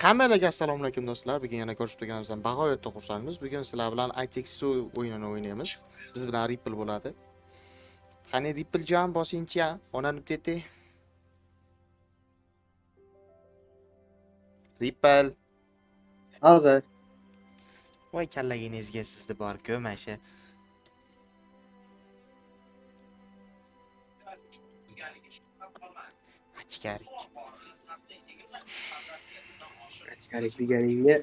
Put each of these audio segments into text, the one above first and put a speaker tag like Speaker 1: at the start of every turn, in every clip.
Speaker 1: Hammalarga assalomu alaykum do'stlar. Bugun yana ko'rishib turganimizdan bag'oyatda xursandmiz. Bugun sizlar bilan ITX2 o'yinini o'ynaymiz. Biz bilan Ripple bo'ladi. Qani Ripple jon bosingchi, onanib ketdi. Ripple.
Speaker 2: Hozir.
Speaker 1: Voy kallaginizga sizni bor-ku, masha.
Speaker 2: Achkalik deganingga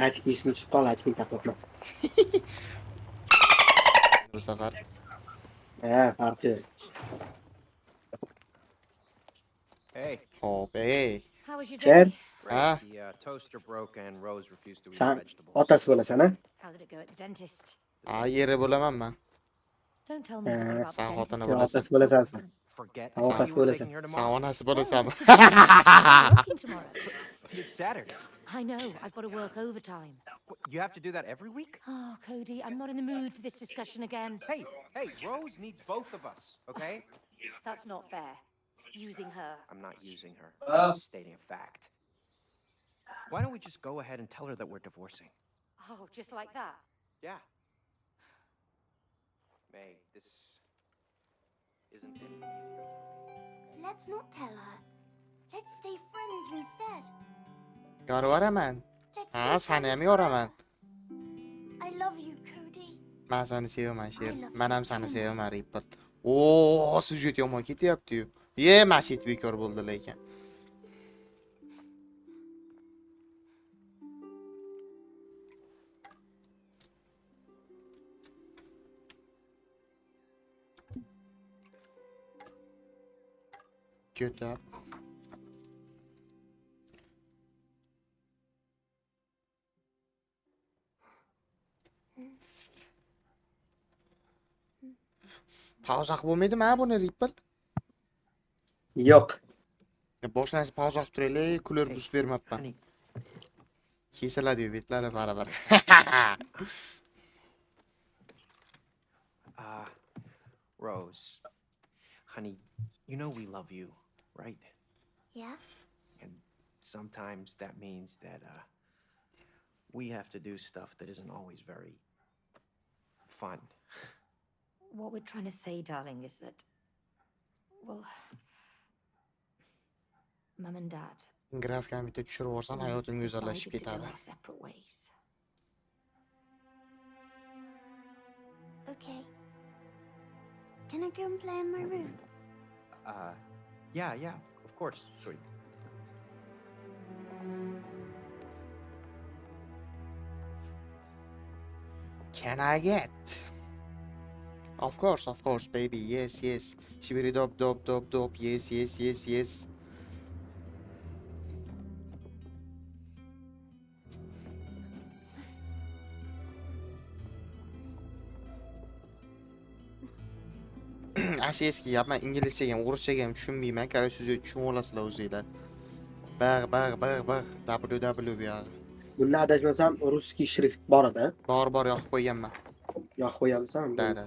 Speaker 2: achki ismi chiqib qol, achking taqlabma.
Speaker 1: Bu safar
Speaker 2: Farqi.
Speaker 3: Hey,
Speaker 1: hop,
Speaker 4: How was your
Speaker 2: Chad?
Speaker 4: day?
Speaker 3: great.
Speaker 1: Ah.
Speaker 3: The toaster broke and Rose refused to eat
Speaker 2: Sen
Speaker 3: vegetables.
Speaker 2: otasi bo'lasan, ha?
Speaker 4: How did it go at the dentist?
Speaker 1: yeri bo'laman.
Speaker 4: Don't tell me forgot about
Speaker 1: sen
Speaker 4: the
Speaker 1: xotini
Speaker 4: dentist.
Speaker 1: bo'lasan.
Speaker 2: Otasi bo'lasan sen.
Speaker 3: Forget
Speaker 2: How
Speaker 3: I
Speaker 2: fast
Speaker 3: said you were
Speaker 2: will it
Speaker 3: taking her
Speaker 1: Sen
Speaker 3: tomorrow.
Speaker 1: onasi
Speaker 4: Oh,
Speaker 1: bo'lasanmi?
Speaker 4: it's just- I'm working tomorrow.
Speaker 3: It's Saturday.
Speaker 4: I know, I've got to work overtime.
Speaker 3: You have to do that every week?
Speaker 4: Oh, Cody, I'm not in the mood for this discussion again.
Speaker 3: Hey, Rose needs both of us, okay?
Speaker 4: That's not fair. Using her.
Speaker 3: I'm not using her.
Speaker 2: Oh.
Speaker 3: I'm just stating a fact. Why don't we just go ahead and tell her that we're divorcing?
Speaker 4: Oh, just like that.
Speaker 3: Yeah. May, this isn't any easier.
Speaker 5: Let's not tell her. Let's stay friends instead.
Speaker 1: Yoraman.
Speaker 5: Let's
Speaker 1: Ha,
Speaker 5: stay
Speaker 1: seni ham
Speaker 5: friends
Speaker 1: yoraman.
Speaker 5: forever. I love you, Cody.
Speaker 1: Men seni sevaman, Sher.
Speaker 5: I love
Speaker 1: Men ham
Speaker 5: you
Speaker 1: seni
Speaker 5: too.
Speaker 1: sevaman, Ripple. Oo, syujet yomon ketyapti-yu. Mashit bekor bo'ldi lekin. Get up. Pauza qilib bo'lmaydimi ha buni Ripple?
Speaker 2: Yo'q.
Speaker 1: Boshlansa pauza qilib turaylik, kuler
Speaker 3: Hey,
Speaker 1: bus bermabman.
Speaker 3: Honey,
Speaker 1: Kesiladi betlari barabar.
Speaker 3: Rose. Honey, you know we love you, right?
Speaker 5: Yeah?
Speaker 3: And sometimes that means that we have to do stuff that isn't always very fun.
Speaker 4: What we're trying to say, darling, is that, well, Mum and Dad
Speaker 1: Grafikani bitta tushirib yuborsam hayotim go'zallashib
Speaker 4: decided to go
Speaker 1: ketadi.
Speaker 4: our separate ways.
Speaker 5: Okay. Can I go and play in my room?
Speaker 3: Yeah, of course, sweetie.
Speaker 1: Can I get? Of course, baby. Yes. Shibiri dop. Yes. Asheski yapman, inglizchaga ham, o'rischaga ham tushunmayman. Qarang, siz tushunib olasizlar o'zingizlar. Bag. WW bu yog'i.
Speaker 2: Bunda adashmasam russkiy shrift bor edi.
Speaker 1: Bor yoqib qo'yganman.
Speaker 2: Yo'q qo'yamsan.
Speaker 1: Da.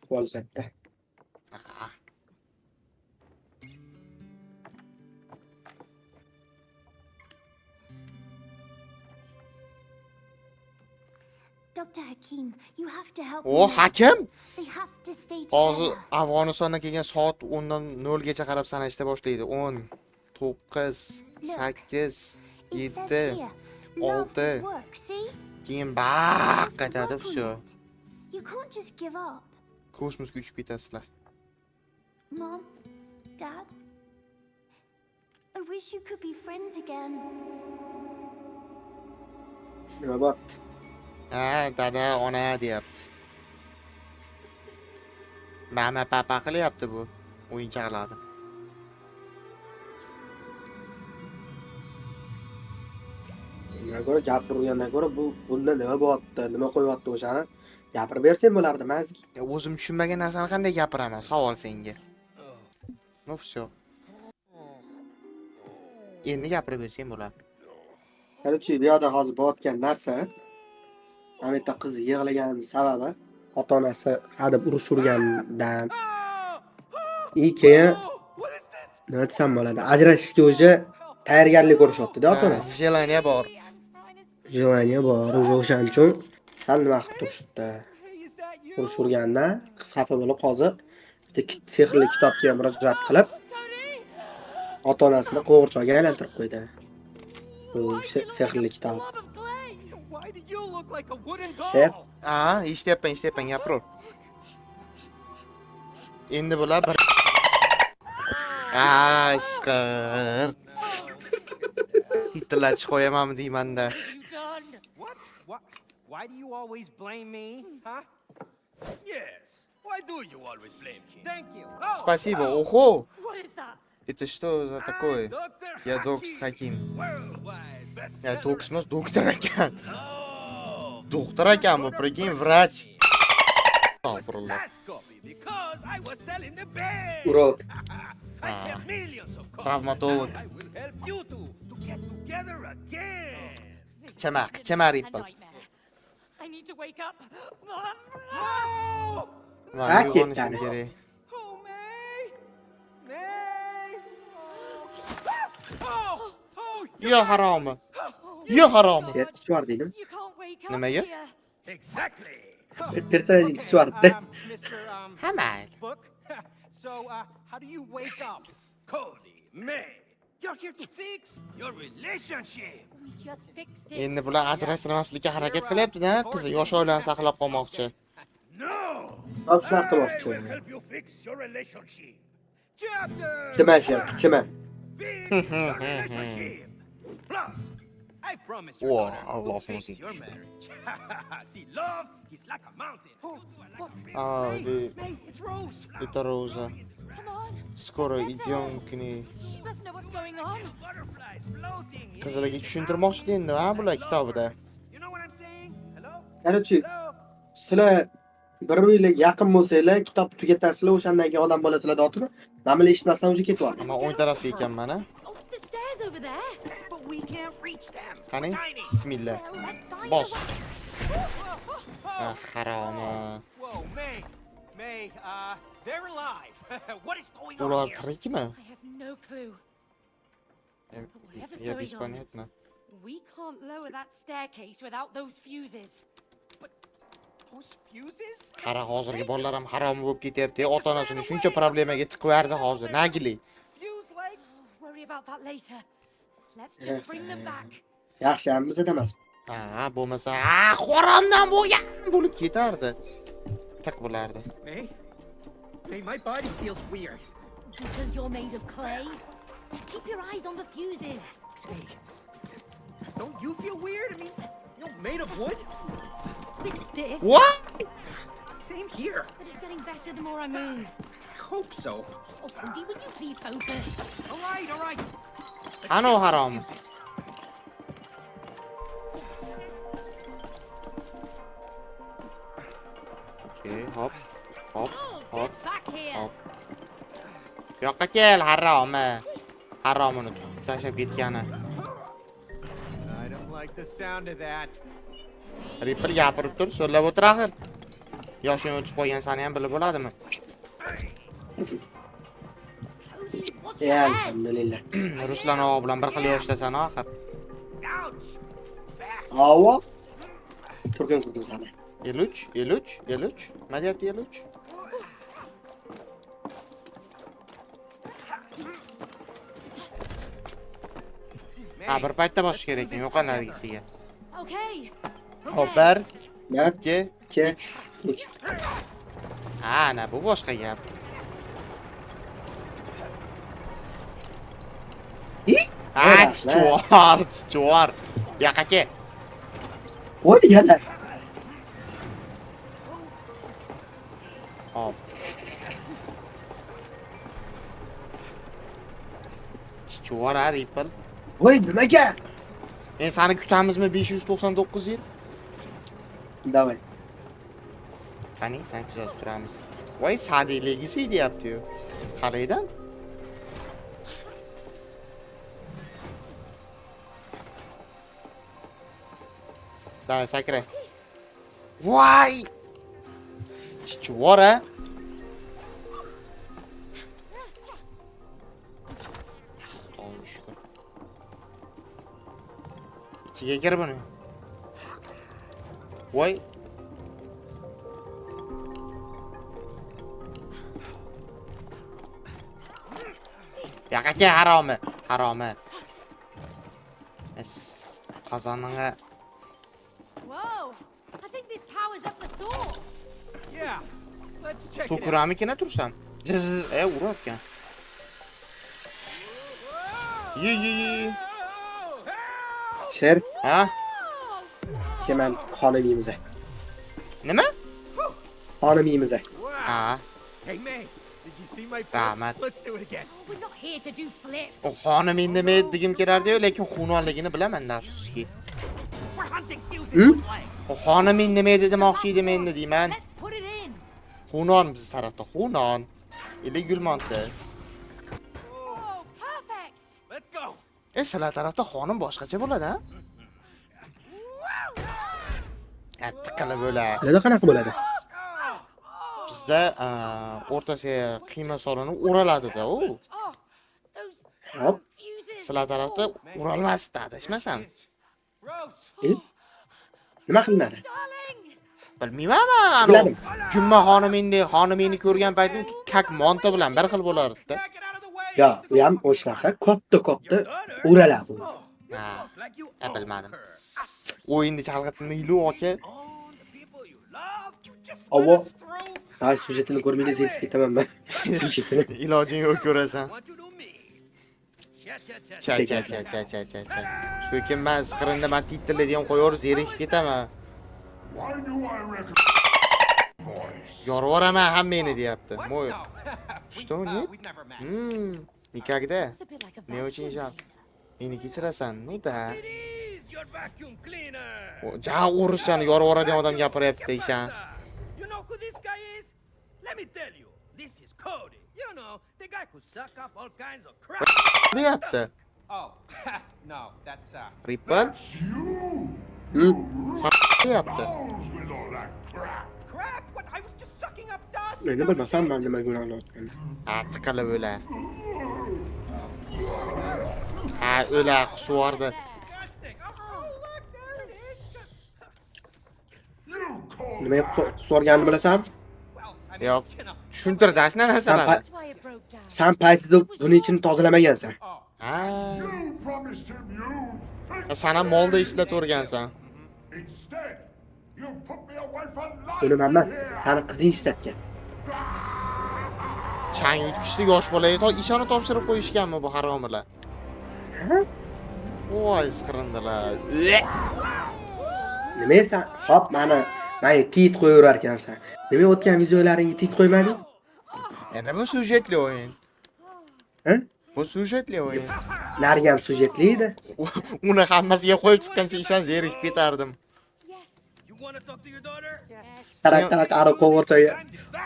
Speaker 2: Qo'lsatda.
Speaker 1: Ah.
Speaker 5: Dr. Hakim, you have to help
Speaker 1: O
Speaker 5: me.
Speaker 1: hakim.
Speaker 5: They have to stay
Speaker 1: Hozir
Speaker 5: together.
Speaker 1: Afg'onistondan kelgan soat 10 dan 0 gacha qarab sanashda boshlaydi. 10, 9, 8,
Speaker 5: It says
Speaker 1: 7,
Speaker 5: here, love
Speaker 1: olti.
Speaker 5: is work, see?
Speaker 1: keyin baq
Speaker 5: Work
Speaker 1: qaytadi
Speaker 5: on
Speaker 1: vsyo.
Speaker 5: it. You can't just give up.
Speaker 1: Kosmosga uchib ketasizlar.
Speaker 5: Mom, Dad, I wish you could be friends again.
Speaker 2: Robot.
Speaker 1: Ha, dada, ona deyapti. Mama, papa qilyapti bu o'yinchoqlarni.
Speaker 2: Nima ko'ra gapirgandan ko'ra bunda nima bo'lyapti, nima qo'yyapti o'shani gapirib bersang bo'lardi, mazgi.
Speaker 1: O'zim tushunmagan narsani qanday gapiraman? Savol senga. Ну всё. Endi gapirib bersang bo'ladi.
Speaker 2: Qarchi, bu yoqda hozir bo'layotgan narsa, Amita qiz yig'lagan sababi ota-onasi hadeb urush urgandan. Keyin nima desam bo'ladi? Ajrashishga o'zi tayyorgarlik ko'rishyapti-da ota-onasi.
Speaker 1: Jelaniya bor.
Speaker 2: Jelaniya bor, o'shaning uchun sal nima qilib turishibdi. Urishurganda xafa bo'lib hozir bitta sehrli kitobga murojaat qilib, ota-onasini qo'g'irchoqga aylantirib qo'ydi. Bu sehrli kitob.
Speaker 3: Why do you look like a wooden
Speaker 2: Sher,
Speaker 3: doll?
Speaker 1: Eshityapman, gapir. Endi bular bir skirt. Titillatish qo'yamanmi deyman-da.
Speaker 3: What? Why do you always blame me? Huh?
Speaker 6: Yes. Why do you always blame him?
Speaker 3: Thank you.
Speaker 1: Спасибо. Ого!
Speaker 5: What is that?
Speaker 1: Это что за такое?
Speaker 6: Dr.
Speaker 1: Я Докс Хаким.
Speaker 6: Worldwide bestseller.
Speaker 1: Я Докс emas, doktor ekan.
Speaker 6: Oh,
Speaker 1: Doktor ekan bu, прикинь, vrach. Astagfirullah.
Speaker 6: last copy because I was selling the best.
Speaker 2: urod.
Speaker 6: I have millions of copies.
Speaker 1: Travmatolog.
Speaker 6: I will help you two to get together again.
Speaker 1: Chama Ripple.
Speaker 5: I need to wake up.
Speaker 3: No!
Speaker 1: Va,
Speaker 2: Ha,
Speaker 1: uyg'onishim
Speaker 2: ketdi.
Speaker 1: kerak.
Speaker 3: Oh, May! May! Oh! Oh!
Speaker 1: Yo haromi. Yo haromi.
Speaker 2: Sher chiqar dedim.
Speaker 5: You can't wake up
Speaker 1: Nimaga?
Speaker 5: here.
Speaker 6: Exactly.
Speaker 2: Personajni chiqardi.
Speaker 3: Mr.
Speaker 1: Hamal.
Speaker 3: Book? So, how do you wake up?
Speaker 6: Cody, May, you're here to fix your relationship.
Speaker 5: We just fixed it.
Speaker 1: Endi bular ajrashtirmaslikka harakat qilyapti-da, qizi yosh oilani saqlab qolmoqchi.
Speaker 6: No.
Speaker 2: Top shunaqa
Speaker 6: I will
Speaker 2: qilmoqchi.
Speaker 6: help you fix your relationship. Chapter.
Speaker 2: Chima Sher, chima.
Speaker 6: Fix your relationship. Plus, I promise your
Speaker 1: Whoa,
Speaker 6: daughter
Speaker 1: Allah
Speaker 6: will fix
Speaker 1: knows.
Speaker 6: your marriage. See, love is like a mountain. You two are like a big
Speaker 1: May,
Speaker 3: It's Rose!
Speaker 1: это Роза.
Speaker 5: Come on.
Speaker 1: Skoro idем к nей.
Speaker 5: She must know what's going on.
Speaker 6: butterflies floating. in
Speaker 1: Qizlarga tushuntirmoqchi endi, ha, bular kitobida.
Speaker 6: You know what I'm saying? Hello?
Speaker 2: Короче,
Speaker 6: Hello?
Speaker 2: sizlar bir-biriga yaqin bo'lsanglar, kitob tugatasizlar, o'shandan keyin odam bo'lasizlar dotini. Mana buni eshitmasdan o'zi ketyapti.
Speaker 1: Men o'ng tarafda ekanman, ha.
Speaker 5: Oh, the stairs over there.
Speaker 6: But we can't reach them.
Speaker 1: Qani?
Speaker 6: Tiny.
Speaker 1: Bismillah.
Speaker 5: Well, let's find
Speaker 1: Boss.
Speaker 5: a way.
Speaker 1: Ah, haromi.
Speaker 3: Whoa, May! May, they're alive! What is going on
Speaker 1: Ular
Speaker 3: here?
Speaker 1: tirikmi?
Speaker 5: I have no clue. Whatever's
Speaker 1: Я
Speaker 5: going
Speaker 1: без
Speaker 5: on.
Speaker 1: понятно.
Speaker 5: We can't lower that staircase without those fuses.
Speaker 3: Those fuses?
Speaker 1: Qara, hozirgi bolalar ham harom bo'lib ketyapti. Ota-onasini shuncha problemaga tiqib yubordi hozir. Nagili.
Speaker 3: Fuse legs?
Speaker 5: Worry about that later. Let's just bring them back.
Speaker 2: Yaxshi, ham bizda emas.
Speaker 1: Ha, bo'lmasa, haromdan bo'lib ketardi. Tiq bo'lardi.
Speaker 3: May? May, my body feels weird.
Speaker 5: Because you're made of clay. Keep your eyes on the fuses.
Speaker 3: May, don't you feel weird? I mean, made of wood?
Speaker 5: A bit stiff,
Speaker 1: What?
Speaker 3: Same here.
Speaker 5: but it's getting better the more I move.
Speaker 3: I hope so.
Speaker 5: Oh, Cody, will you please focus?
Speaker 3: All right.
Speaker 1: Qani u harom? Okay, hop. Hop.
Speaker 5: Oh,
Speaker 1: Hop.
Speaker 5: get back here.
Speaker 1: Hop. Bu yoqqa kel, haromi. Haromini tutib tashlab ketgani.
Speaker 3: I don't like the sound of that.
Speaker 1: Ripple gapirib tur, so'zlab o'tir axir. Yoshini o'tib qo'ygan sani ham bilib bo'ladimi?
Speaker 5: Cody, watch
Speaker 2: Ya,
Speaker 5: your head.
Speaker 2: alhamdulillah.
Speaker 1: Ruslan og'a bilan bir xil yoshdasan axir.
Speaker 6: Ouch.
Speaker 2: Avo. Turgan qizim qani.
Speaker 1: 53. Nima deyapti 53? Ha, bir paytda bosish kerak, yo'q nargisiga.
Speaker 5: Okay.
Speaker 1: Hop,
Speaker 5: Prepare.
Speaker 1: 1,
Speaker 2: 1,
Speaker 1: 2,
Speaker 2: 2, 3.
Speaker 1: ha, ana bu boshqa gap. Ha, chuvar. Bu yoqqa kel.
Speaker 2: Voy, yana.
Speaker 1: Hop. Chuvar ha, Ripple.
Speaker 2: Voy, nimaga?
Speaker 1: Men seni kutamizmi 599 yil?
Speaker 2: Davay.
Speaker 1: Qani, sen kuzatib turamiz. Voy, Sadiq Legacy deyapti-yu. Qaraydan. Davay, sakra. Voy! Chuvar ha. Xudoga shukr. ichiga kir buni. Voy. Yaqacha haromi, haromi. Es qozoningga
Speaker 5: Whoa! I think this powers up the saw.
Speaker 6: Yeah. Let's check it out.
Speaker 1: to'kuramikina tursam. Jiz, urayotgan. Ye.
Speaker 6: Oh, help!
Speaker 2: Sher,
Speaker 1: Ha?
Speaker 2: keman xonimimiz.
Speaker 1: Nima?
Speaker 2: Xonimimiz.
Speaker 6: Wow.
Speaker 1: Ha,
Speaker 6: Hey, May, did you see my flip?
Speaker 1: rahmat.
Speaker 6: Let's do it again.
Speaker 5: Oh, we're not here to do flips.
Speaker 1: O xonim indamay degim kelardi-yu, lekin xunonligini bilaman afsuski.
Speaker 6: We're hunting fuses
Speaker 2: Hmm?
Speaker 6: with legs.
Speaker 1: O xonim indamaydi demoqchi edim endi deyman.
Speaker 5: Let's put it in.
Speaker 1: Xunon biz tarafda, xunon. Ili gulmonti.
Speaker 5: Oh, perfect.
Speaker 6: Let's go.
Speaker 1: Sizlar tarafda xonim boshqacha bo'ladi-a? Qattiq qilib bo'lar.
Speaker 2: Sizlarda qanaqa bo'ladi?
Speaker 1: Bizda o'rtasiga qiyma solinib o'raladi-da, u.
Speaker 5: Oh, those
Speaker 2: Hop.
Speaker 5: fuses.
Speaker 1: Sizlar tarafda o'ralmasdi, adashmasam.
Speaker 6: Rose.
Speaker 2: Nima qilinadi?
Speaker 5: Darling.
Speaker 1: Bilmayman,
Speaker 2: Biladim.
Speaker 1: Kunma xonimingni ko'rgan paytim kak monta bilan bir xil bo'lardi-da.
Speaker 6: Back it out of the way.
Speaker 2: Yo, u ham o'shnaqa katta o'raladi.
Speaker 1: Ha,
Speaker 6: Like you
Speaker 1: bilmadim.
Speaker 6: own her.
Speaker 1: O'yinni chalg'itmayli aka.
Speaker 6: Own the people you love. You just
Speaker 2: Avo.
Speaker 6: let us through.
Speaker 2: Ay, sujetini ko'rmaysiz, yetib ketaman men. Sujetini.
Speaker 1: Ilojing yo'q ko'rasan.
Speaker 6: Want you to me. Cha cha cha.
Speaker 1: Cha. Shu ekan men siqirinda men titillaydigan qo'yaverib zerikib ketaman. Yorvoraman hammani deyapti.
Speaker 6: What?
Speaker 1: Mo'y.
Speaker 6: No.
Speaker 1: Что, нет?
Speaker 6: We've never met.
Speaker 1: Никогда.
Speaker 5: It's a bit like a
Speaker 1: Не очень
Speaker 5: vacuum
Speaker 1: жалко.
Speaker 5: cleaner.
Speaker 1: Meni kechirasan. Ну да.
Speaker 6: It is your vacuum cleaner.
Speaker 1: Ja o'ruschani yorvoradigan odam gapiryapti deysan.
Speaker 6: You know who this guy is? Let me tell you. This is Cody. You know, the guy who suck up all kinds of crap.
Speaker 1: Deyapti.
Speaker 6: Oh, no, that's
Speaker 1: Ripple deyapti.
Speaker 6: crap. What? I was just sucking up dust.
Speaker 2: Meni bilmasam, men nima gunohlayotgan.
Speaker 1: Ha, tiqilib o'lar. Ha, o'lar qusuvardi.
Speaker 6: Disgusting. Oh, look, there it is.
Speaker 2: Nima qusarganini bilasan?
Speaker 6: Well, I
Speaker 1: Yo'q.
Speaker 6: you know.
Speaker 1: Tushuntirdi ashna narsalarni.
Speaker 5: That's why it broke down.
Speaker 2: Sen paytida buni ichini tozalamagansan.
Speaker 6: Oh,
Speaker 1: Ha. Sana molda ishlatavergansan.
Speaker 2: Buni emas, seni qizing ishlatgan.
Speaker 1: Chang yutkichli yosh bolaga ishoni topshirib qo'yishganmi bu haromilar? Voy, siqirindilar.
Speaker 2: Nima esa, hop, meni tit qo'yaverar ekansan. Nima o'tgan videolaringga tit qo'ymading?
Speaker 1: Endi bu syujetli o'yin.
Speaker 2: Ha?
Speaker 1: Bu syujetli o'yin.
Speaker 2: Narigi ham sujetli edi.
Speaker 1: Uni hammasiga qo'yib chiqqancha ishon zerikib ketardim.
Speaker 5: Yes.
Speaker 6: you want to talk to your daughter? Yes.
Speaker 2: Tarak aro qo'ng'irchoyi.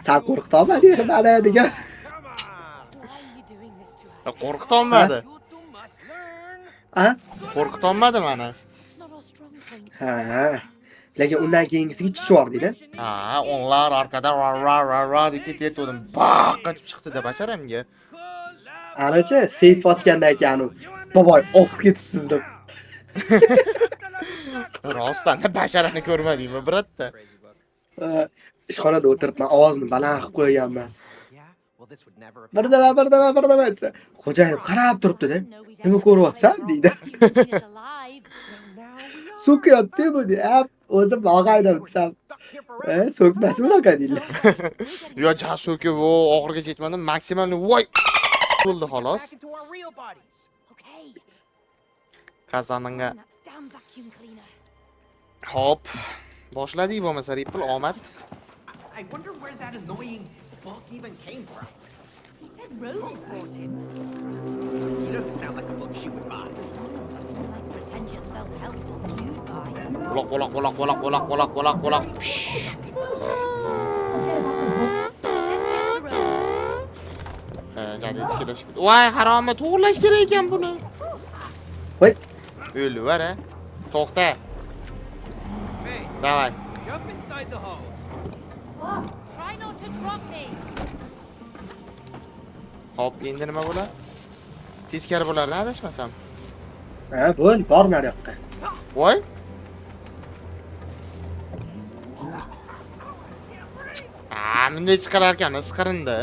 Speaker 2: Sen qo'rqitolmading meni degan.
Speaker 6: Come on.
Speaker 5: Why are you doing this to us?
Speaker 1: Qo'rqitolmadi.
Speaker 6: You too much learn.
Speaker 2: Ha?
Speaker 1: Qo'rqitolmadi meni.
Speaker 5: It's not our strong points.
Speaker 2: Ha. Lekin undan keyingisiga chiqish bor deydi.
Speaker 1: Ha, onlar arkada ra deb ketayotdim. Baqqa chiqdi deb basharamga.
Speaker 2: Anachi, seyf ochgandan keyin u boboy o'qib ketibsiz deb.
Speaker 1: Rostdan basharani ko'rmadingmi, biratda?
Speaker 2: Ishxonada o'tiribman, ovozini baland qilib qo'yganman.
Speaker 3: Yeah? Well, this would never have
Speaker 2: Birdama desa, xo'jayin qarab turibdi-da. Nima ko'ryapsan deydi.
Speaker 5: Vacuum cleaner's alive.
Speaker 2: So'kyapti bu deb, o'zi bog'ayda desam, so'kmasi unaqa deydilar.
Speaker 1: Yo, jaso'ki bu oxirgacha yetmadim, maksimalni voy bo'ldi xolos.
Speaker 6: Back into our real bodies.
Speaker 5: Okay.
Speaker 1: Qazoningga.
Speaker 5: That damn vacuum cleaner.
Speaker 1: Hop. Boshladik bo'lmasa Ripple omad.
Speaker 3: I wonder where that annoying book even came from.
Speaker 5: He said Rose brought him.
Speaker 3: He doesn't sound like a book she would buy.
Speaker 5: Like a pretentious self-help book you'd buy.
Speaker 1: Quloq. Jadi kelishib. Voy, haromi, to'g'irlash kerak ekan buni.
Speaker 2: Voy,
Speaker 1: O'ldi, vara. To'xta.
Speaker 6: May,
Speaker 1: Davay.
Speaker 6: jump inside the hose.
Speaker 5: Try not to drop me.
Speaker 1: Hop, endi nima bo'ladi? Teskari bo'lardi, adashmasam.
Speaker 2: ha, bo'l, bor nari yoqqa.
Speaker 1: Voy. Bunday chiqarar ekan, isqirindi.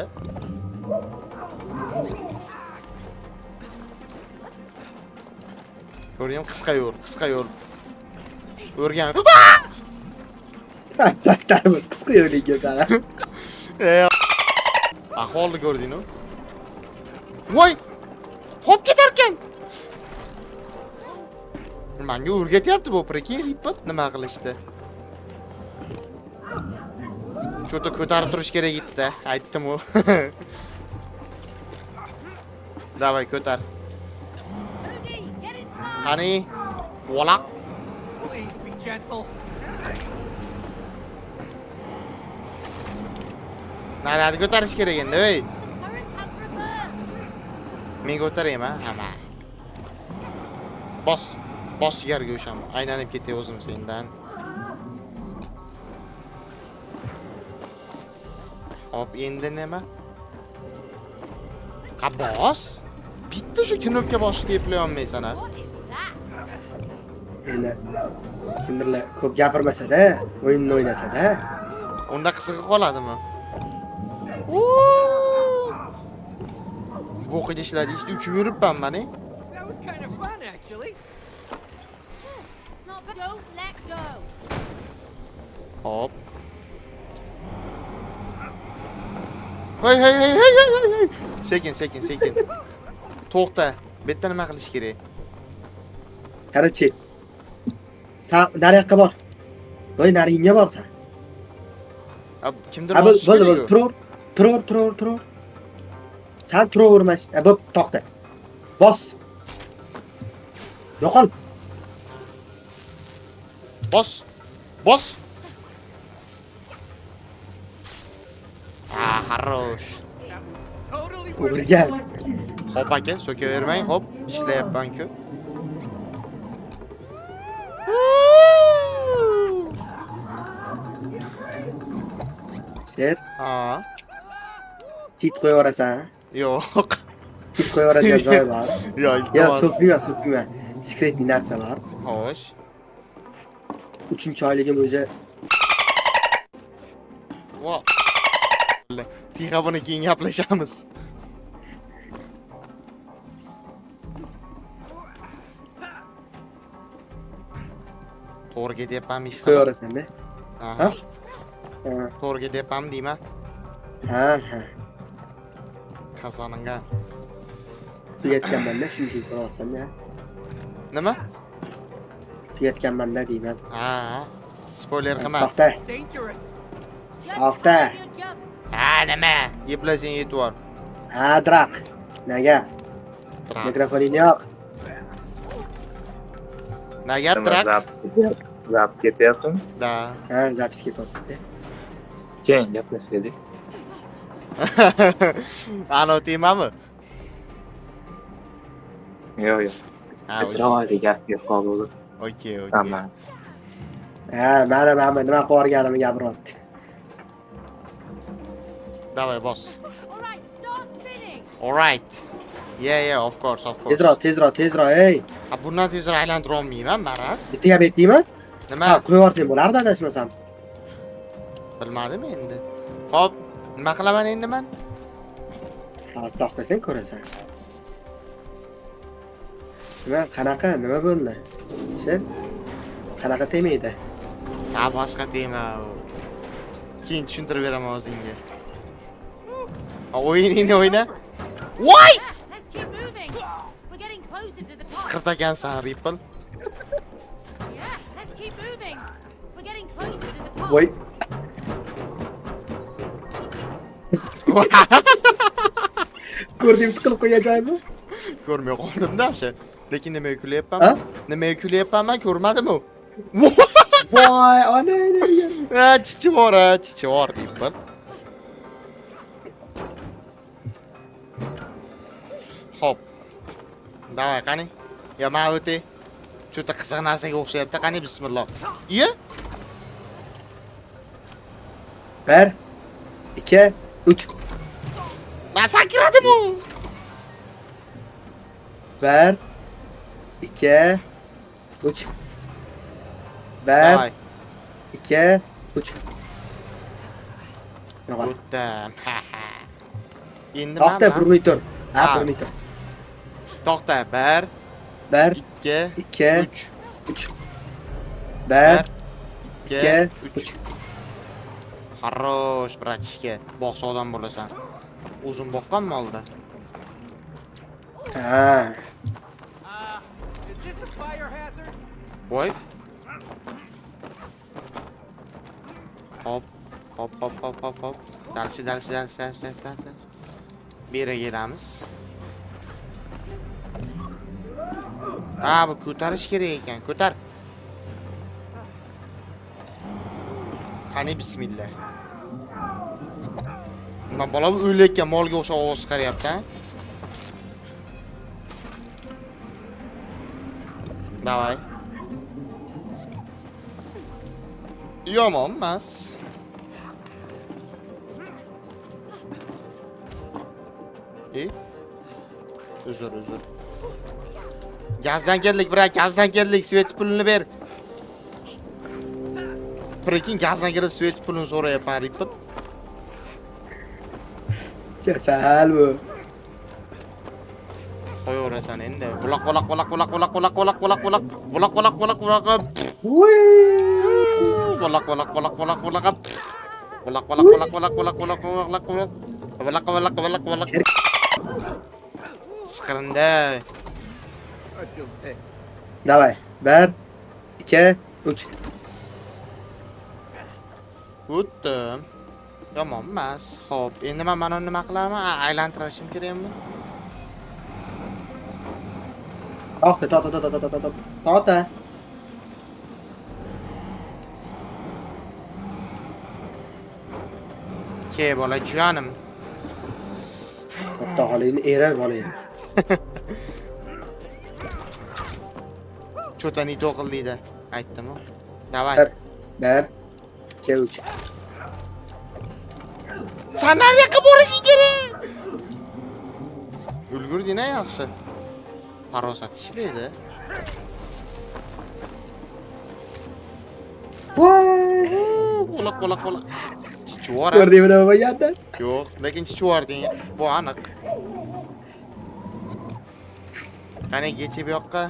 Speaker 1: Ko'ring, qisqa yo'l. O'rgan.
Speaker 2: Tarbi qisqa yo'lga sana.
Speaker 1: Ahvolni ko'rding-ku. Voy! Hop ketar ekan. Menga o'rgatyapti bu prikey Ripper nima qilishdi. Cho'ta ko'tarib turish kerak edi, aytdim-ku. Davay ko'tar.
Speaker 5: Moody, get inside.
Speaker 1: Qani? Volaq.
Speaker 6: Please be gentle.
Speaker 1: Naradi ko'tarish kerak endi, ey.
Speaker 5: The current has reversed.
Speaker 1: Men ko'taraymi, hamma. Bos yerga o'sham. Aylanib ketay o'zim sendan. Hop, endi nima? Ha, bos. Bitta shu knopka bosishni eplay olmaysan, ha.
Speaker 5: What is that?
Speaker 2: Endi kimdirlar ko'p gapirmasa-da, o'yinni o'ynasa-da.
Speaker 1: Unda qisqa qoladimi? Bu qida ishladi, uchib yuribman men.
Speaker 6: That was kind of fun, actually.
Speaker 5: Not bad. Don't let go.
Speaker 1: Hop. Hey. Sekin. To'xta. Bu yerda nima qilish kerak?
Speaker 2: Qarachi. Sen nariyoqqa bor. Voy, nariyga borsan.
Speaker 1: Kimdir
Speaker 2: Bo'ldi,
Speaker 1: bosish kerak.
Speaker 2: tur. Sen turavermas. Bo'p, to'xta. Bos. Yo'qol.
Speaker 1: Bos. Xarosh.
Speaker 6: Totally worth it.
Speaker 2: O'rgan.
Speaker 1: Hop aka, so'kavermang, hop, ishlayapman-ku.
Speaker 2: Ser,
Speaker 1: Ha,
Speaker 2: tit qo'yaverasan.
Speaker 1: yo'q.
Speaker 2: Tit qo'yaveradigan joy bor.
Speaker 1: Yo'q,
Speaker 2: Yo,
Speaker 1: iltimos.
Speaker 2: so'kma. Sekretli narsa bor.
Speaker 1: Xo'sh.
Speaker 2: 3-oyligim o'zi
Speaker 1: Vo. Tixa buni keyin gaplashamiz. To'g'ri ketyapmanmi ish qilib?
Speaker 2: qo'yaverasan-da.
Speaker 1: Aha.
Speaker 2: Ha?
Speaker 1: To'g'ri ketyapmanmi deyman?
Speaker 2: Ha.
Speaker 1: Qazoningga.
Speaker 2: Tugatganman-da, shunday qo'yaversan-da.
Speaker 1: Nima?
Speaker 2: Tugatganman-da deyman.
Speaker 1: Ha. Spoiler qilma.
Speaker 2: To'xta.
Speaker 6: It's dangerous.
Speaker 5: Just
Speaker 2: Oqta.
Speaker 5: mind your jumps.
Speaker 1: Ha, nima? Yeplasang yetib bor.
Speaker 2: Ha, Draq. Naga? Mikrofoningni yoq.
Speaker 1: Naga trak?
Speaker 7: Zaps ketyaptimi?
Speaker 1: Da.
Speaker 2: Ha, zapis ketyapti.
Speaker 7: Keyin gaplashaylik.
Speaker 1: Ano temami?
Speaker 7: Yo'q.
Speaker 1: Ha,
Speaker 7: Chiroyli gap qoldi.
Speaker 1: okey.
Speaker 7: Hamma.
Speaker 2: Ha, mana nima qilganimni gapiryapti.
Speaker 1: Davay, boss.
Speaker 5: All right, start spinning.
Speaker 1: All right. Yeah, of course.
Speaker 2: Tezroq, ey.
Speaker 1: Ha, bundan tezroq aylantira olmayman, maraz.
Speaker 2: Bitta gap aytdingmi?
Speaker 1: Nima?
Speaker 2: Sen qo'yaversang bo'lardi, adashmasam.
Speaker 1: Bilmadim endi. Hop, nima qilaman endi men?
Speaker 2: Hozir to'xtasang ko'rasan. Nima bo'ldi? Sen qanaqa temaydi?
Speaker 1: Ha, boshqa tema. Keyin tushuntirib beraman o'zingga. O'yiningni o'yna. Voy!
Speaker 5: Yeah, let's keep moving. We're getting closer to the top.
Speaker 1: Sqirtagansan, Ripple.
Speaker 5: Yeah, let's keep moving. We're getting closer to the top.
Speaker 2: Voy, ko'rding tiqilib qo'ygan joyimni?
Speaker 1: Ko'rmay qoldim-da, shu. Lekin nimaga
Speaker 2: Ha?
Speaker 1: kulyapman? Nimaga kulyapman, ko'rmadimi?
Speaker 2: Voy, ona.
Speaker 1: Chichi bor, Ripple. Hop. Davay, qani. Ya, men o'tay. Cho'ta qiziq narsaga o'xshayapti. Qani, bismillah. Iye?
Speaker 2: 1 2 3
Speaker 1: Men sakradim-ku.
Speaker 2: 1 2 3
Speaker 1: Davay.
Speaker 2: 2, 3. Yo'q.
Speaker 1: O'tdim. Endi
Speaker 2: To'xta,
Speaker 1: men
Speaker 2: burmay tur. Ha,
Speaker 1: Ha.
Speaker 2: burmay tur.
Speaker 1: to'xta. 1,
Speaker 2: 1,
Speaker 1: 2,
Speaker 2: 2,
Speaker 1: 3.
Speaker 2: 3. 1,
Speaker 1: 1,
Speaker 2: 2,
Speaker 1: 2,
Speaker 2: 3.
Speaker 1: 3. Xarosh, bratishka. Boqsa odam bo'lasan. O'zim boqqanmi oldi?
Speaker 2: Ha.
Speaker 6: Is this a fire hazard?
Speaker 1: Voy. Hop. Hop, hop, hop, hop, hop. Dalshi. Beri kelamiz. Ha, bu ko'tarish kerak ekan. Ko'tar. Qani bismillah. Nima bola bu o'layotgan molga o'xshab ovoz chiqaryapti, ha? Davay. Yomon emas. Uzr. Gazdan keldik, brat, gazdan keldik. Svet pulini ber. Prekin gazdan kelib svet pulini so'rayapman, Ripple.
Speaker 2: Kasal bu.
Speaker 1: Qo'yaverasan endi. Buloq.
Speaker 2: Voy.
Speaker 1: Siqirindi.
Speaker 6: I feel sick.
Speaker 2: Davay. 1, 2, 3.
Speaker 1: O'tdim. Yomon emas. Xo'p, endi men mana nima qilaman? Aylantirishim kerakmi?
Speaker 2: To'xta.
Speaker 1: Ke bolajonim.
Speaker 2: To'xta, holingni era bolayim.
Speaker 1: Cho'tani to'qil deydi. Aytdim-ku. Davay.
Speaker 2: 1, 2, 3.
Speaker 1: Sen nariyoqqa borishing kerak. Ulgurding-a yaxshi. Farosat ishlaydi.
Speaker 2: Voy.
Speaker 1: Qo'la. Chichvor.
Speaker 2: Ko'rdingmi nima bo'lganda?
Speaker 1: Yo'q, lekin chichvording. Bu aniq. Qani geçib bu yoqqa.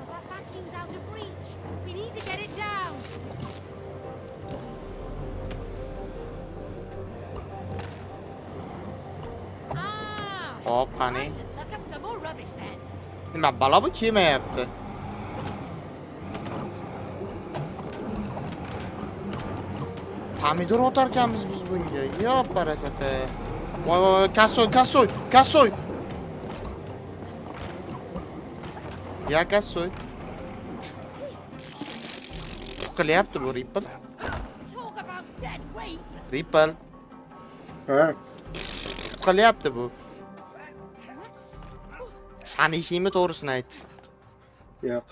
Speaker 5: That vacuum's out of reach. We need to get it down. Ah!
Speaker 1: Hop, qani.
Speaker 5: Time to suck up some more rubbish then.
Speaker 1: Nima balo bu kelmayapti. Pomidor otarkanmiz biz bunga. Yo, parasata. Voy, kassoy. Ya kassoy. Qilyapti bu Ripple.
Speaker 5: Talk about dead weight.
Speaker 1: Ripple.
Speaker 2: Ha.
Speaker 1: Qilyapti bu. Sen ishingmi to'g'risini ayt.
Speaker 2: Yo'q.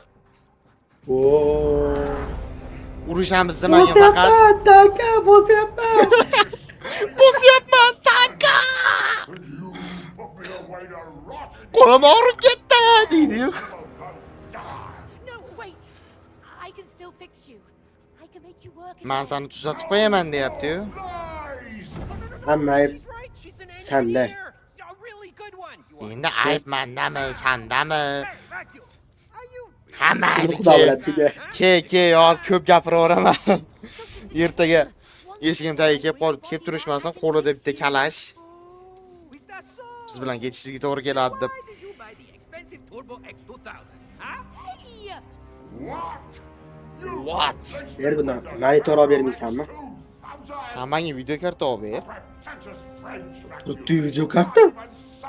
Speaker 2: Oo.
Speaker 1: Urishamiz demagan faqat.
Speaker 2: Tanka, bosyapman.
Speaker 1: Bosyapman tanka. Qo'lim og'rib ketdi deydi-yu.
Speaker 5: No, wait. I can still fix you. I can make you work.
Speaker 1: Men seni tuzatib qo'yaman deyapti-yu.
Speaker 2: Hamma ayb
Speaker 6: She's right. She's an
Speaker 2: sanda.
Speaker 6: engineer. A really good one. You are.
Speaker 1: Endi ayb mendami, sendami?
Speaker 6: Hey, vacuum. Are you
Speaker 1: Hamma
Speaker 2: Xudo
Speaker 1: aybi
Speaker 2: biladi.
Speaker 1: ke, hozir ko'p gapiraveraman. Ertaga eshigim tagiga kelib turishmasin, qo'lida bitta kalash.
Speaker 6: Is that so?
Speaker 1: Biz bilan ketishingizga to'g'ri keladi deb.
Speaker 6: Why did you buy the expensive Turbo X2000? Huh?
Speaker 5: Hey!
Speaker 1: What?
Speaker 2: Ber buni. Monitor olib bermaysanmi?
Speaker 1: Sen menga video karta olib ber.
Speaker 2: Bitta video karta.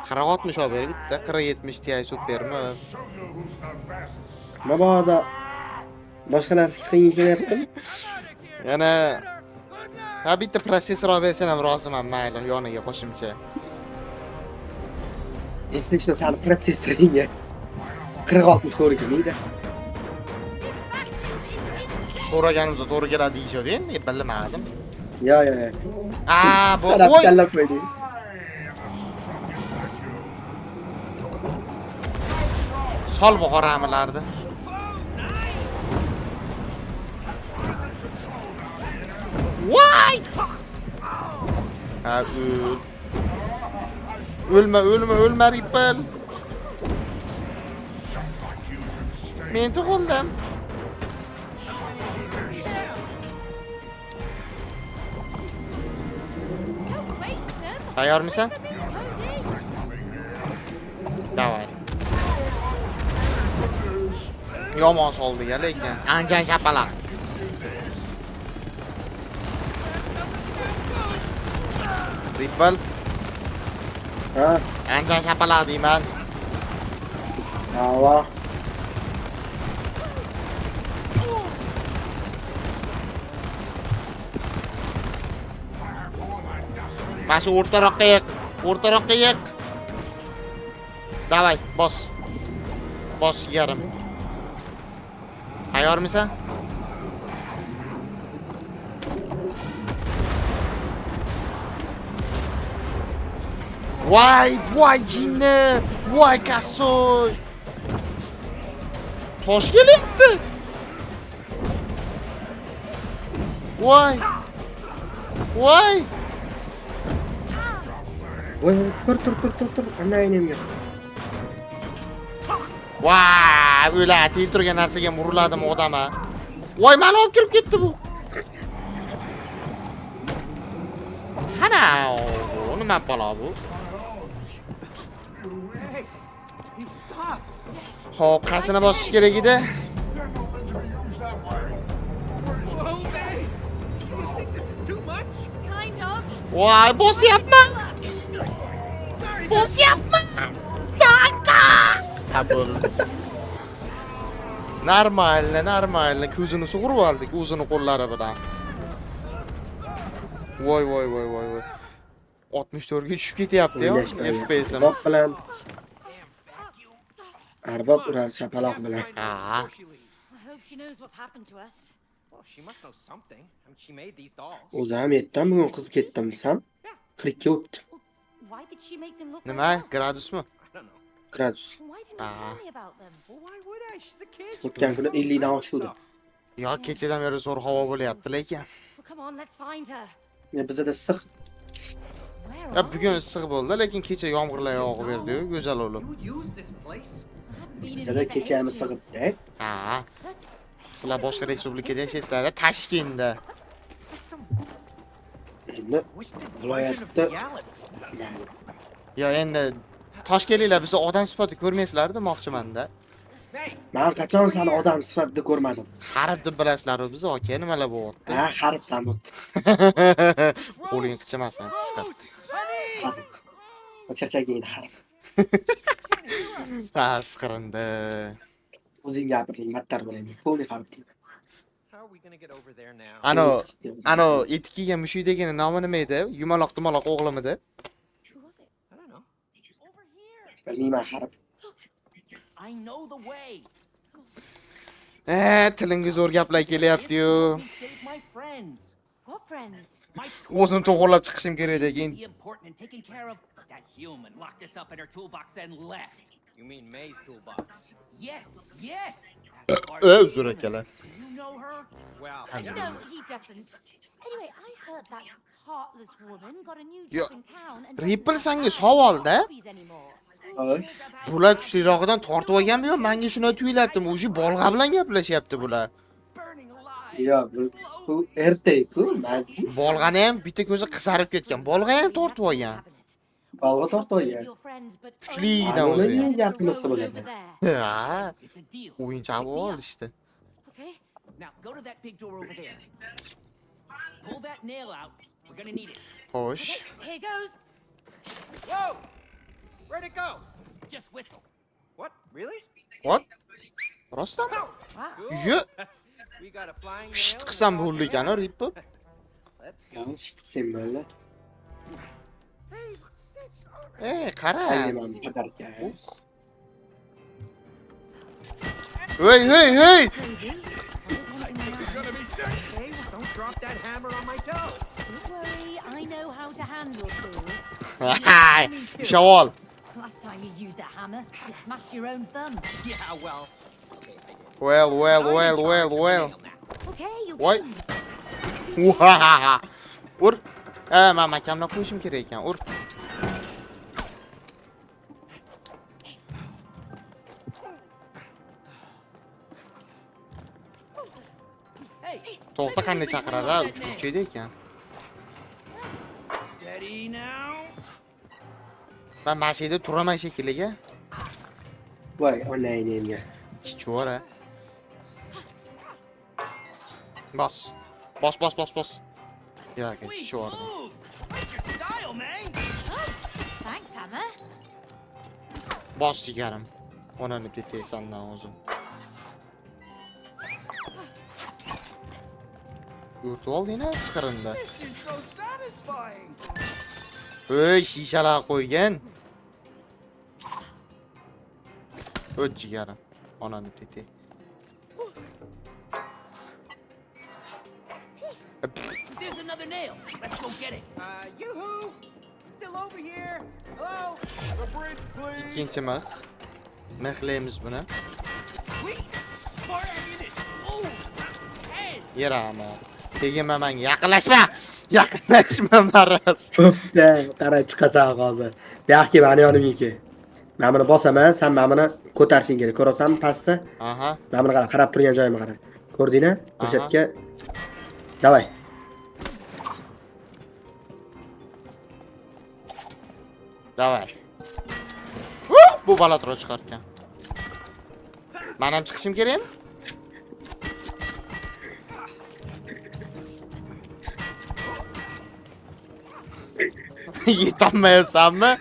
Speaker 1: 40-60 olib ber bitta, 40-70 Ti supermi?
Speaker 2: Mabodo boshqa narsa qiyin kelyaptimi?
Speaker 1: Yana ha bitta protsessor olib bersan ham roziman, mayli, yoniga qo'shimcha.
Speaker 2: Eslashdim sani protsessoringga. 40-60 to'g'ri kelmaydi.
Speaker 1: So'raganimizda to'g'ri keladi deyishadi endi, bilmadim.
Speaker 2: Yo.
Speaker 1: Bu
Speaker 2: Sanab
Speaker 1: voy.
Speaker 2: kallab qo'yding.
Speaker 1: Sol bu qoramilardi. Voy! Ha, Ölme Ripple. Men tug'ildim.
Speaker 5: Don't waste them.
Speaker 1: Tayyormisan?
Speaker 5: Cody.
Speaker 1: Davay. Yomon soldi-ya lekin. Anjan shapalaq. Ripple,
Speaker 2: Ha,
Speaker 1: anjan shapalaq deyman.
Speaker 2: bravo.
Speaker 1: Mana shu o'rtaroqqa yiq. Davay, bos. Bos yarim. Tayyormisan? Voy jinni, voy kassoy. Tosh kelyapti. Voy.
Speaker 2: Voy, tur. Anayim yo'q.
Speaker 1: Voy, o'la tegib turgan narsaga muriladimi odam a? Voy, meni olib kirib ketdi bu. Qana, bu nima balo bu?
Speaker 6: Hey, he stopped.
Speaker 1: Xo'p, qasini bosish kerak edi.
Speaker 6: Whoa, man. Do you think this is too much?
Speaker 5: Kind of.
Speaker 1: Voy, bosyapman.
Speaker 6: Sorry,
Speaker 1: Bosyapman. Danka. Qabul. Normal. Ko'zini sug'urib oldik o'zini qo'llari bilan. Voy. 64 ga tushib ketyapti-yo. FPS'im.
Speaker 2: Bok bilan. Arbab urar shapaloq bilan.
Speaker 1: Ha.
Speaker 6: she leaves.
Speaker 5: I hope she knows what's happened to us.
Speaker 3: Well, she must know something. I mean, she made these dolls.
Speaker 2: O'zim yetdim bugun qizib ketdim desam, 42 o'pdi.
Speaker 5: Why did she make them look
Speaker 1: Nima?
Speaker 5: like us?
Speaker 1: Gradusmi?
Speaker 3: I don't know.
Speaker 2: Gradus.
Speaker 5: Why didn't you tell me about them?
Speaker 3: Well, why would I? She's a kid.
Speaker 2: O'tgan kuni 50 dan oshuvdi.
Speaker 1: Yo, kechadan beri zo'r havo bo'lyapti lekin.
Speaker 5: Well, come on, let's find her.
Speaker 2: Bizda issiq.
Speaker 5: Where
Speaker 1: Ya
Speaker 5: are
Speaker 1: bugun issiq bo'ldi, lekin kecha yomg'irlar yog'ib berdi-yu, go'zal bo'lib.
Speaker 3: You would use this place?
Speaker 5: I haven't been in
Speaker 2: Bizda
Speaker 5: here for
Speaker 2: kechamiz
Speaker 5: ages.
Speaker 2: sig'ibdi.
Speaker 1: Ha. Sizlar boshqa respublikada yashaysizlar, Toshkentda.
Speaker 3: It's like some
Speaker 2: Endi
Speaker 3: twisted version of
Speaker 2: viloyatda
Speaker 3: reality.
Speaker 1: Yo, endi Toshkentliklar bizni odam sifatida ko'rmaysizlar demoqchiman-da.
Speaker 3: Hey,
Speaker 2: men qachon seni odam sifatida ko'rmadim.
Speaker 1: Harib deb bilasizlar biz, aka, nimalar bo'lyapti?
Speaker 2: Ha, haribsan bo'pti.
Speaker 1: Qo'ling qichamasin, qisqart.
Speaker 2: Harib. Charchagaydi harib.
Speaker 1: Ha, siqirindi.
Speaker 2: O'zing gapirding, battar bo'laymi? Qo'lni harib deyman.
Speaker 3: how are we gonna get over there now?
Speaker 1: Ano, etik kiygan mushukdagini nomi nima edi? Yumaloq-dumaloq o'g'limidi?
Speaker 5: Who was it?
Speaker 3: I don't know.
Speaker 6: Over here.
Speaker 2: Bilmayman harib.
Speaker 6: I know the way.
Speaker 1: Tilingiz zo'r gaplar kelyapti-yu.
Speaker 6: Save my friends.
Speaker 5: What friends?
Speaker 6: My
Speaker 1: O'zim to'g'irlab chiqishim kerak ekan.
Speaker 6: be important and taken care of. That human locked us up in her toolbox and left.
Speaker 3: You mean May's toolbox?
Speaker 6: Yes.
Speaker 1: Uzr akalar.
Speaker 6: You know her?
Speaker 3: Well,
Speaker 5: No, he doesn't. Anyway, I heard that heartless woman got a new
Speaker 1: Yo,
Speaker 5: job in town and
Speaker 1: Ripple
Speaker 5: doesn't
Speaker 1: sangi
Speaker 5: have
Speaker 1: savolda.
Speaker 5: hobbies anymore.
Speaker 2: Xo'sh.
Speaker 1: Bular kuchlirog'idan tortib olganmi yo? Menga shuni tuyulyapti. O'sha bolg'a bilan gaplashyapti bular.
Speaker 6: Burning alive.
Speaker 2: Yo, bu ertak-ku, mazgi.
Speaker 1: Bolg'ani ham bitta ko'zi qizarib ketgan. Bolg'a ham tortib olgan.
Speaker 2: Balg'a tortib olgan.
Speaker 1: Kuchlidan
Speaker 2: Nima
Speaker 1: o'zi.
Speaker 2: degan gapimizsa bo'ladi?
Speaker 1: Ha,
Speaker 6: It's a deal.
Speaker 1: o'yinchoq olishdi.
Speaker 5: Okay.
Speaker 6: Now go to that big door over there. Pull that nail out. We're gonna need it.
Speaker 1: Xo'sh.
Speaker 5: Here goes.
Speaker 3: whoa! Where'd it go?
Speaker 6: Just whistle.
Speaker 3: What? Really?
Speaker 1: What? Rostami?
Speaker 5: Wow.
Speaker 1: Yo,
Speaker 3: We got a flying
Speaker 1: pishit
Speaker 3: nail.
Speaker 1: qilsam bo'ldi ekan, Ripple.
Speaker 3: Let's go.
Speaker 2: Shit semmolar.
Speaker 1: Qara.
Speaker 2: Sayman padarka.
Speaker 1: Hey!
Speaker 3: Hey, don't drop that hammer on my toe.
Speaker 5: Don't worry, I know how to handle tools.
Speaker 1: Shavol.
Speaker 5: Last time you used a Hammer. You smashed your own thumb.
Speaker 6: Yeah, well.
Speaker 1: Well.
Speaker 5: Okay, you
Speaker 1: Voy. Uhahaha. Ur. Men makamdan qo'yishim kerak ekan. Ur. To'xta qanday chaqiradi? Uch burchakda ekan.
Speaker 6: Steady now.
Speaker 1: Men mashina turaman shekilliga.
Speaker 2: Voy, onlaynimga.
Speaker 1: Chichora. Bos. Yo'q, chichora.
Speaker 6: Moves. Like your style, man.
Speaker 5: Thanks, Hammer.
Speaker 1: Bos jigarim. Onani ketay sandan o'zim. Yurtib olding-a siqirinda.
Speaker 6: This is so satisfying.
Speaker 1: Ey, shishalar qo'ygan. O't jigarim. Onani ketay.
Speaker 6: There's another nail. Let's go get it. Yoo-hoo! Still over here. Hello? The bridge, please.
Speaker 1: Ikkinchi mix. Mixlaymiz buni.
Speaker 6: Sweet. More ammunition. Oh, hey.
Speaker 1: Yerama. Tegima menga yaqinlashma. Yaqinlashma maras.
Speaker 2: Bo'pti, qara chiqasan hozir. Yaxki meni yonimga kel. Men buni bosaman, sen men buni ko'tarishing kerak. Ko'rasanmi pastda?
Speaker 1: Aha.
Speaker 2: Men buni qarab turgan joyimga qara. Ko'rdingmi? O'sha yerga. Davay.
Speaker 1: Davay. Bu bala turib chiqar ekan. Men ham chiqishim kerakmi? Yetolmayapsanmi?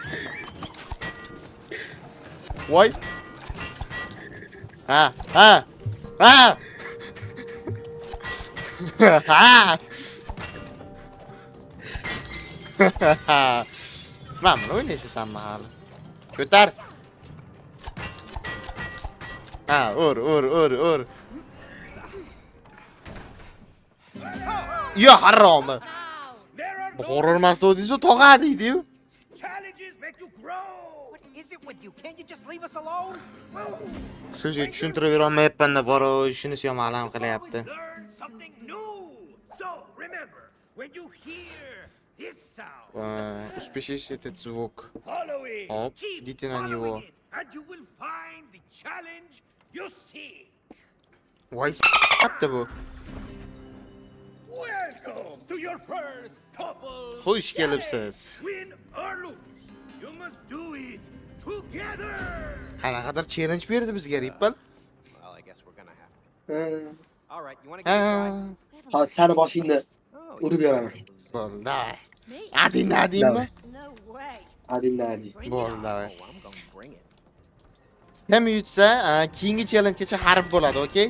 Speaker 1: Voy. Ha. Men buni o'ynaysanmi hali? Ko'tar. Ha, ur. Yo, haromi.
Speaker 6: There are
Speaker 1: Horormasdi o'zingiz tog'a deydi-yu.
Speaker 6: challenges make you grow. What is it with you? Can't you just leave us alone?
Speaker 1: Sizga tushuntirib bera olmayapman-da, boro shunisi ham alam qilyapti.
Speaker 6: Learn something new. So remember, when you hear this sound,
Speaker 1: Успешишь этот звук.
Speaker 6: follow it.
Speaker 1: Оп,
Speaker 6: Keep
Speaker 1: идите на
Speaker 6: following
Speaker 1: него.
Speaker 6: it, and you will find the challenge you seek.
Speaker 1: Voy yaptı bu.
Speaker 6: Welcome to your first couple.
Speaker 1: Hoş gelipsiz.
Speaker 6: Win or lose, you must do it together.
Speaker 1: Qanaqadir challenge berdi bizga Ripple.
Speaker 3: Well, I guess we're gonna have to. All right, you want to
Speaker 1: Ha,
Speaker 3: give it a try?
Speaker 2: Hozir seni boshingni
Speaker 3: Oh,
Speaker 2: urib yoraman.
Speaker 1: bo'ldi.
Speaker 5: Me?
Speaker 1: Adinadimmi?
Speaker 5: No way.
Speaker 2: Adinadi.
Speaker 5: Bring it
Speaker 1: Bo'ldi.
Speaker 3: oh, I'm gonna bring it.
Speaker 1: Kim yutsa, keyingi challengegacha harb bo'ladi, okey?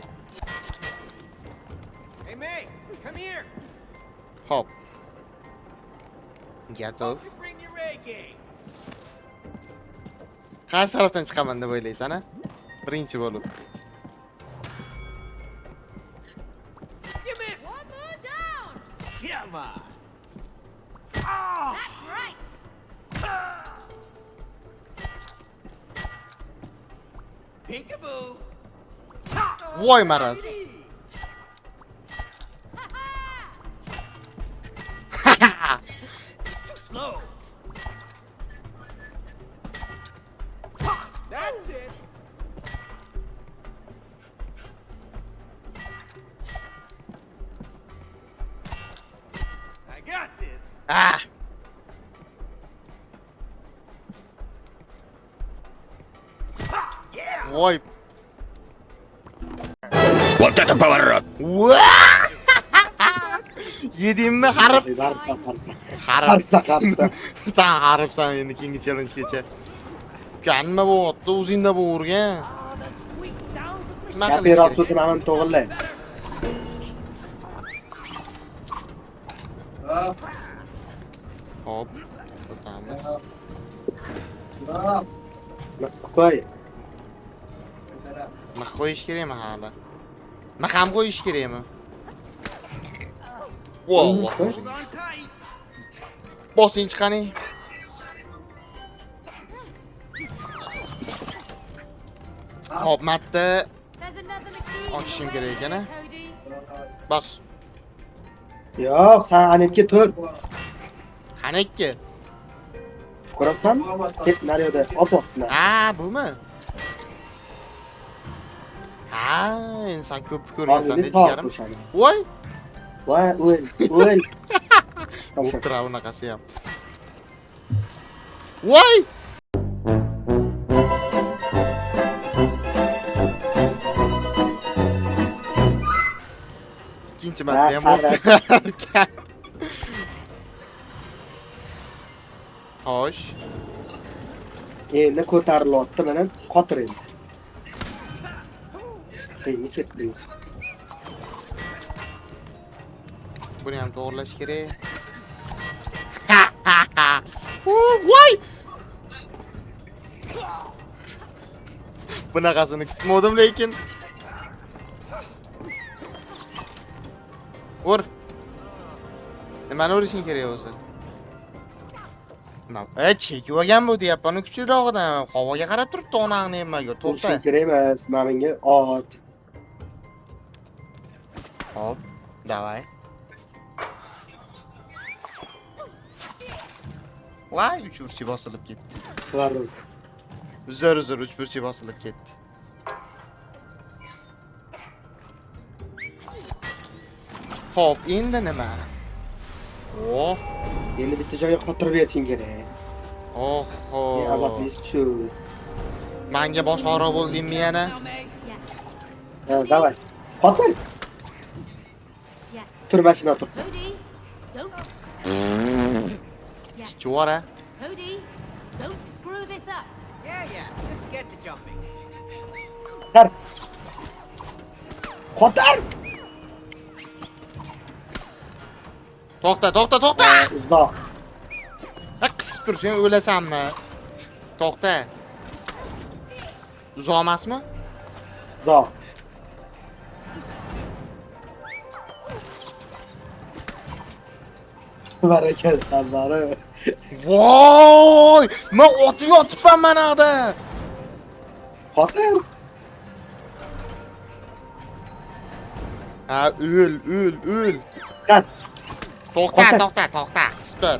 Speaker 3: Hey, May, come here.
Speaker 1: Hop. Gatov.
Speaker 6: Hope you bring your A game.
Speaker 1: Qaysi tarafdan chiqaman deb o'ylaysan, ha? Birinchi bo'lib.
Speaker 6: You miss.
Speaker 5: One more down.
Speaker 6: Come on. Oh.
Speaker 5: That's right.
Speaker 6: Peekaboo.
Speaker 1: Voy maraz.
Speaker 6: Too slow. That's it. I got this.
Speaker 1: Ah.
Speaker 6: Yeah.
Speaker 1: Voy.
Speaker 8: Вот это поворот!
Speaker 1: Yedimmi harb?
Speaker 2: Barcha.
Speaker 1: Harb.
Speaker 2: Barcha.
Speaker 1: Sen harbsan endi keyingi challengegacha. Kanma bo'pti, o'zingda bo'rgan.
Speaker 6: Oh, the sweet sounds of
Speaker 1: Nima
Speaker 2: Gapir
Speaker 1: qilish kerak?
Speaker 2: otsa men to'g'rilay.
Speaker 1: Hop. O'tamiz.
Speaker 2: Qo'y.
Speaker 1: Nima qo'yish kerakmi hali? Nima ham qo'yish kerakmi? Wow.
Speaker 6: hold on tight.
Speaker 1: Bosing chiqani. Hop, matda
Speaker 5: There's another machine.
Speaker 1: Ochishim
Speaker 5: in the
Speaker 1: kerak
Speaker 5: way
Speaker 1: ekan, a?
Speaker 5: there, Cody.
Speaker 1: bos.
Speaker 2: Yo'q, sen anetga tur.
Speaker 1: Qani ikki?
Speaker 2: Ko'rabsanmi? Hep naryoqda otyaptilar.
Speaker 1: Ha, bumi? Ha, inson ko'p ko'rgansan
Speaker 2: Hozir
Speaker 1: ichkarim.
Speaker 2: qo'shadi.
Speaker 1: Voy,
Speaker 2: Voy, o'l.
Speaker 1: o'tira unaqasi ham. Voy! Ikkinchi marta ham o'tira. Xo'sh.
Speaker 2: Endi ko'tarilyapti, mana qotir endi. Endi ketdi.
Speaker 1: Buni ham to'g'irlash kerak. Voy! Bunaqasini kutmadim lekin. Ur. Nimani urishing kerak bo'lsa? Chekib olgan bu deyapman, kuchliroqdan. Havoga qarab turibdi onangni nimaga? To'xta.
Speaker 2: To'xta. Kerak emas, menga ot.
Speaker 1: Hop, davay. Voy, uch burchi bosilib ketdi.
Speaker 2: Vardim.
Speaker 1: Uzr, uch burchi bosilib ketdi. Hop, endi nima? Oh,
Speaker 2: Endi bitta joyga qotirib berishing kerak.
Speaker 1: oho.
Speaker 2: Men azobli shu.
Speaker 1: Menga bosh og'riq bo'ldingmi yana?
Speaker 6: Now, May.
Speaker 2: Ha, davay. Qotir.
Speaker 5: Yeah.
Speaker 2: Tur mashina tursin.
Speaker 5: Cody, don't.
Speaker 1: Chuvara.
Speaker 5: Cody, don't screw this up.
Speaker 6: Yeah. Just get to jumping.
Speaker 2: Qotir. Qotir.
Speaker 1: To'xta.
Speaker 2: Uzoq.
Speaker 1: Ha, qisib tursang o'lasanmi? To'xta. Uzoq emasmi?
Speaker 2: Uzoq. Barakat sanlari.
Speaker 1: Voy! Men otib yotibman mana yoqda.
Speaker 2: Qotir.
Speaker 1: Ha, o'l.
Speaker 2: Qat.
Speaker 1: To'xta, qisib tur.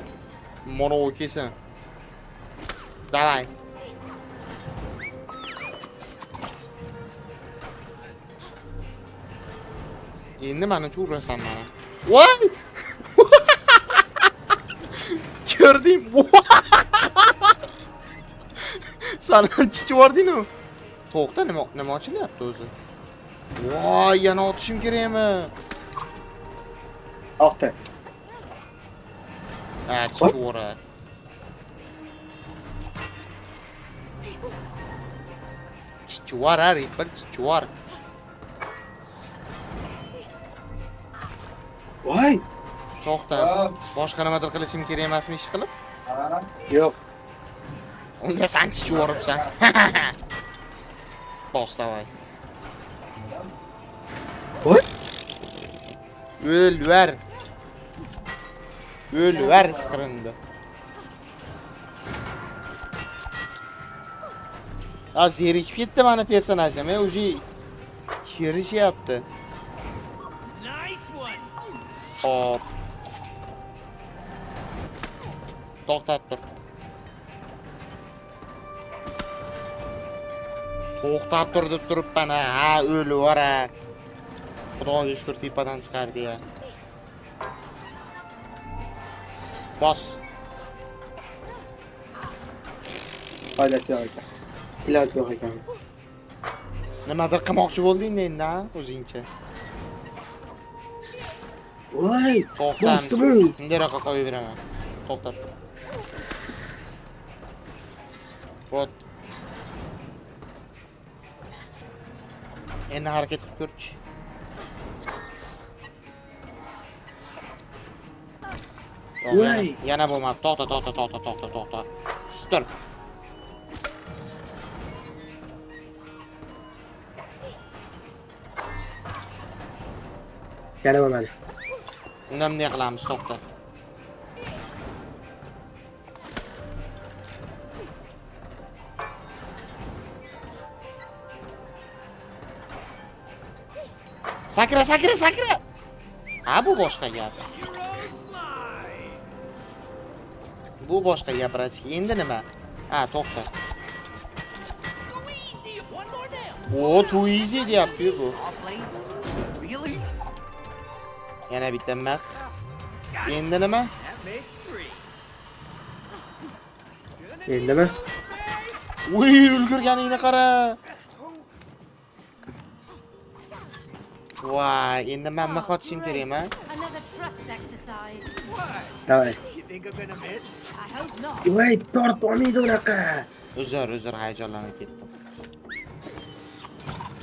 Speaker 1: Mana u kelsin. Davay. Endi meni urasan mana. Voy! Ko'rding? Sen chiqib yording-ku. To'xta, nima ochilyapti o'zi? Voy, yana otishim kerakmi?
Speaker 2: Oqta.
Speaker 1: Ha, chiqora. Chiqora, Ripple, chiqora.
Speaker 2: Voy.
Speaker 1: To'xta. Boshqa nimadir qilishim kerak emasmi ish qilib?
Speaker 2: Yo'q.
Speaker 1: Unda sen chiqoribsan. Bos davay.
Speaker 2: Voy.
Speaker 1: O'lvar isqirindi. Zerikib ketdi meni personajim, уже kirishyapti.
Speaker 6: Nice one.
Speaker 1: Hop. To'xtab tur. To'xtab tur deb turibman. Ha, o'lvara. Xudoga shukr tepadan chiqardi ya. Bos.
Speaker 2: Foydasi yo'q ekan. Iloji yo'q ekan.
Speaker 1: Nimadir qilmoqchi bo'lding endi, ha, o'zingcha.
Speaker 2: Voy.
Speaker 1: To'xtam.
Speaker 2: Bostimi?
Speaker 1: Bundaroqqa qo'yib beraman. To'xtab tur. Bot. Endi harakat qilib ko'rchi.
Speaker 2: Voy.
Speaker 1: Yana bo'lmadi. To'xta. Qisib tur.
Speaker 2: Yana bo'lmadi.
Speaker 1: Unda bunday qilamiz, to'xta. Sakra, sakra, sakra. Ha, bu boshqa gap. Bu boshqa gap, Rachki. Endi nima? Ha, to'xta.
Speaker 6: One more nail.
Speaker 1: O, too easy deyapti bu.
Speaker 6: Saw blades? Really?
Speaker 1: Yana bitta mix. Endi nima?
Speaker 6: That makes 3.
Speaker 2: Endimi?
Speaker 1: Uy, ulgurganingni qara. Voy, endi men mix otishim kerakmi?
Speaker 5: Another trust exercise.
Speaker 2: Davay.
Speaker 6: You think I'm gonna miss?
Speaker 5: I hope not.
Speaker 2: Voy, tortib olmaydi unaqa.
Speaker 1: Uzr, hayajonlanib ketdim.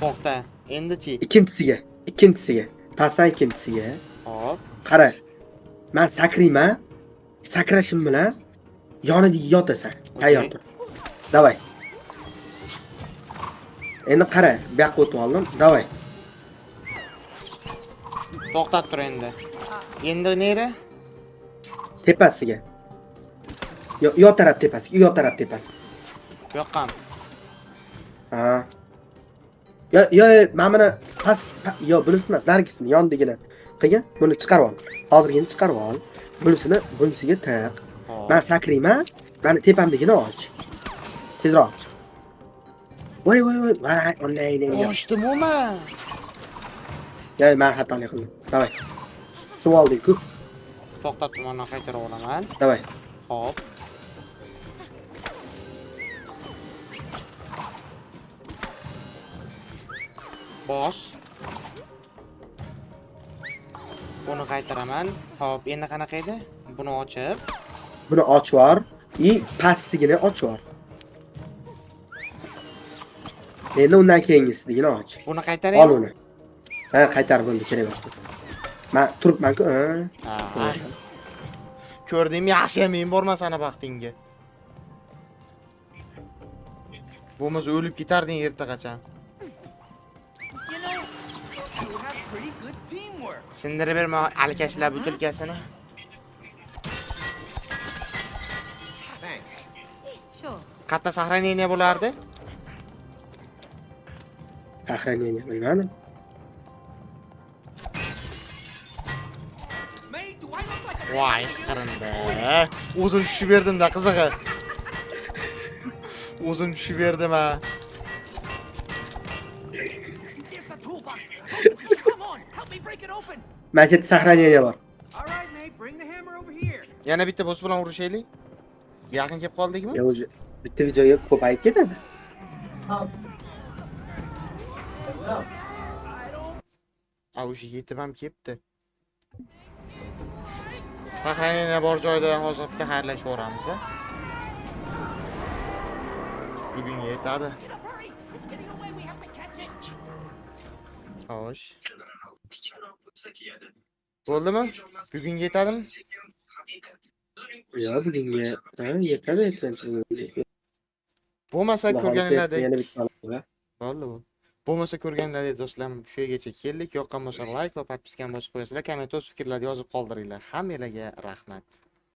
Speaker 1: To'xta, endi-chi.
Speaker 2: Ikkinchisiga. Pastdan ikkinchisiga.
Speaker 1: Hop.
Speaker 2: Qara. Men sakrayman. Sakrashim bilan yonida yotasan. Tayyor tur. Davay. Endi qara, bu yoqqa o'tib oldim. Davay.
Speaker 1: To'xtab tur endi. Endi nere?
Speaker 2: Tepasiga. Yo taraf tepasiga,
Speaker 1: Bu yoqqam.
Speaker 2: Ha. Yo, men buni yo, bunisi emas, narigisini yondigini qilgan. Buni chiqarib ol. Hozirgini chiqarib ol. Bunisiga tiq.
Speaker 1: Hop.
Speaker 2: Men sakrayman. Meni tepamdagini och. Tezroq och. Voy, mana onday.
Speaker 1: Ochdim-ku men.
Speaker 2: Ya, men xatolik qildim. Davay. Suv oldik-ku.
Speaker 1: To'xtab tur, men qaytarib olaman.
Speaker 2: Davay.
Speaker 1: Hop. Bos. Buni qaytaraman. Hop, endi qanaqa edi? Buni ochib.
Speaker 2: Buni ochib yubor. Pastligini ochib yubor. Endi undan keyingisigini och.
Speaker 1: Buni qaytaraymi?
Speaker 2: Ol uni. Ha, qaytarib bo'ldi, kerak emas. Men turibman-ku.
Speaker 1: Ha. Ko'rdingmi, yaxshi men bormasana baxtingga. Bo'lmasa o'lib ketarding ertagacha.
Speaker 6: You know, you have pretty good teamwork.
Speaker 1: Sindirib berma alkashlar butilkasini.
Speaker 6: Thanks.
Speaker 5: Sure.
Speaker 1: Qatta sahraniyya bo'lardi?
Speaker 2: Sahraniyya bilmadim.
Speaker 6: Mate, do I look like a
Speaker 1: Voy, isqirindi. O'zim tushib berdim-da, qizig'i. O'zim tushib berdim ha.
Speaker 6: There's the toolbox. Come on, help me break it open.
Speaker 2: Mana shu yerda sahraniyya bor.
Speaker 6: All right, mate, bring the hammer over here.
Speaker 1: Yana bitta boss bilan urushaylik. Yaqin kelib qoldikmi?
Speaker 2: Ya, o'zi bitta videoga ko'payib ketadi.
Speaker 1: O'sha yetib ham kelibdi. Sahraniyya bor joyda hozir bitta xayrlashaveramiz a. Bugunga yetadi.
Speaker 6: In a hurry. It's getting away. We have to catch it.
Speaker 1: Xo'sh. Bo'ldimi? Bugunga yetadimi?
Speaker 2: Yo, bugunga yetadi.
Speaker 1: Bo'lmasa ko'rganinglardek.
Speaker 2: Yana bitta olib.
Speaker 1: Bo'ldi bu. Bo'lmasa ko'rganinglardek do'stlar, shu yergacha keldik. Yoqqan bo'lsa like va podpiskani bosib qo'yasizlar. Komment o'z fikrlaringizni yozib qoldiringlar. Hammalarga rahmat.